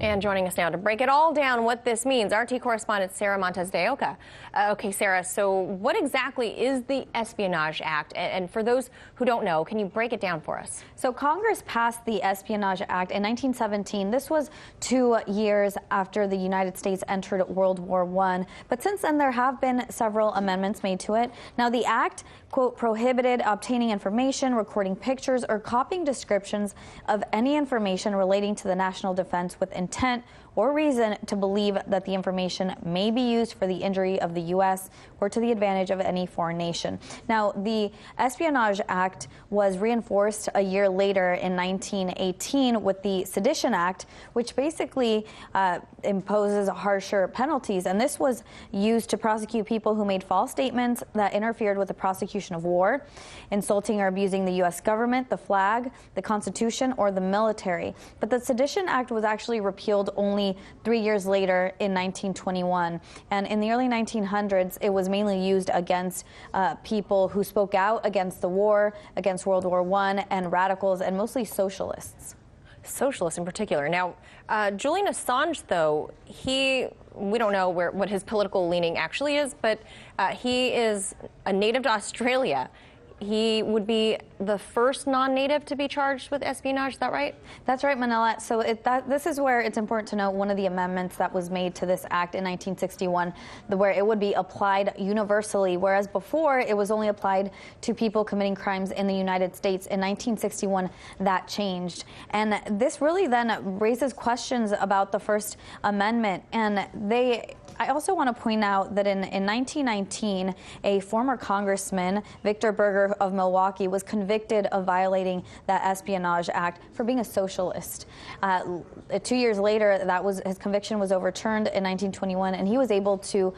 And joining us now to break it all down, what this means, RT correspondent Sara Montes de Oca. Okay, Sara, so what exactly is the Espionage Act? And for those who don't know, can you break it down for us? So Congress passed the Espionage Act in 1917. This was 2 years after the United States entered World War I. But since then, there have been several amendments made to it. Now, the act, quote, prohibited obtaining information, recording pictures, or copying descriptions of any information relating to the national defense with intent or reason to believe that the information may be used for the injury of the U.S. or to the advantage of any foreign nation. Now, the Espionage Act was reinforced a year later in 1918 with the Sedition Act, which basically imposes harsher penalties. And this was used to prosecute people who made false statements that interfered with the prosecution of war, insulting or abusing the U.S. government, the flag, the Constitution, or the military. But the Sedition Act was actually repealed only 3 years later in 1921. And in the early 1900s, it was mainly used against people who spoke out against the war, against World War I, and radicals, and mostly socialists. Socialists in particular. Now, Julian Assange, though, we don't know what his political leaning actually is, but he is a native to Australia. He would be the first non-native to be charged with espionage, is that right? That's right, Manila. So this is where it's important to note one of the amendments that was made to this act in 1961, where it would be applied universally, whereas before it was only applied to people committing crimes in the United States. In 1961, that changed. And this really then raises questions about the First Amendment. And I also want to point out that in 1919, a former congressman, Victor Berger of Milwaukee, was convicted of violating that Espionage Act for being a socialist. 2 years later, his conviction was overturned in 1921, and he was able to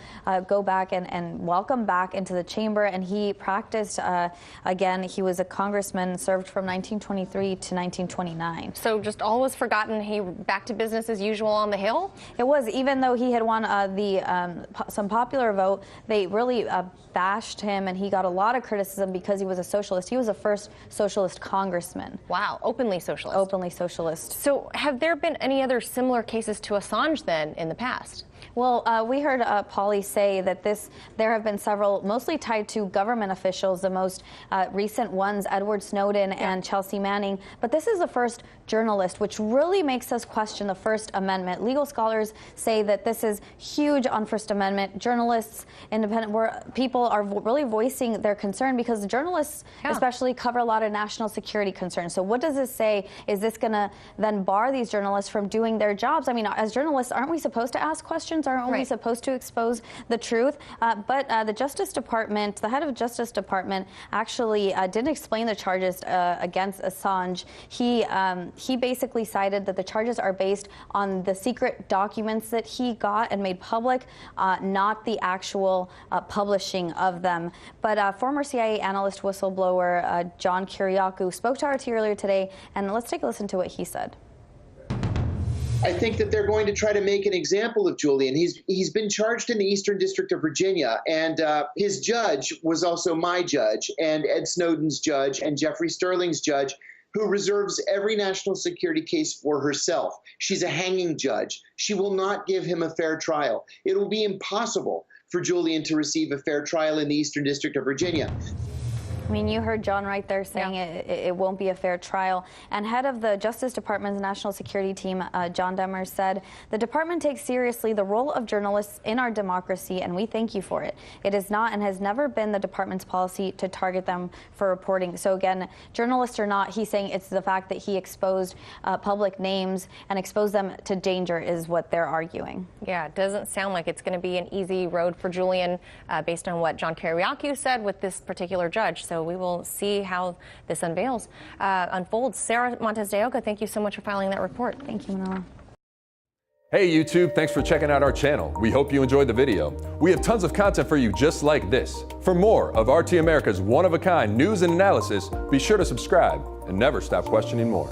go back and welcome back into the chamber, and he practiced again. He was a congressman, served from 1923 to 1929. So just all was forgotten. He back to business as usual on the Hill? It was, even though he had won some popular vote, they really bashed him, and he got a lot of criticism because he was a socialist. He was the first socialist congressman. Wow, openly socialist. Openly socialist. So have there been any other similar cases to Assange then in the past? Well, we heard Polly say that there have been several, mostly tied to government officials, the most recent ones, Edward Snowden and Chelsea Manning. But this is the first journalist, which really makes us question the First Amendment. Legal scholars say that this is huge on First Amendment. Journalists, independent people are really voicing their concern because the journalists especially cover a lot of national security concerns. So what does this say? Is this going to then bar these journalists from doing their jobs? I mean, as journalists, aren't we supposed to ask questions? Aren't we supposed to expose the truth? But the Justice Department, the head of the Justice Department, actually didn't explain the charges against Assange. He basically cited that the charges are based on the secret documents that he got and made public, not the actual publishing of them. But former CIA analyst whistleblower John Kiriakou spoke to RT earlier today, and let's take a listen to what he said. I think that they're going to try to make an example of Julian. He's been charged in the Eastern District of Virginia, and his judge was also my judge, and Ed Snowden's judge, and Jeffrey Sterling's judge, who reserves every national security case for herself. She's a hanging judge. She will not give him a fair trial. It will be impossible for Julian to receive a fair trial in the Eastern District of Virginia. I mean, you heard John right there saying it won't be a fair trial. And head of the Justice Department's National Security Team, John Demers, said, "The department takes seriously the role of journalists in our democracy, and we thank you for it. It is not and has never been the department's policy to target them for reporting." So again, journalists or not, he's saying it's the fact that he exposed public names and exposed them to danger is what they're arguing. Yeah, it doesn't sound like it's going to be an easy road for Julian based on what John Kiriakou said with this particular judge. So we will see how this unfolds. Sara Montes de Oca, thank you so much for filing that report. Thank you, Manila. Hey YouTube, thanks for checking out our channel. We hope you enjoyed the video. We have tons of content for you just like this. For more of RT America's one-of-a-kind news and analysis, be sure to subscribe and never stop questioning more.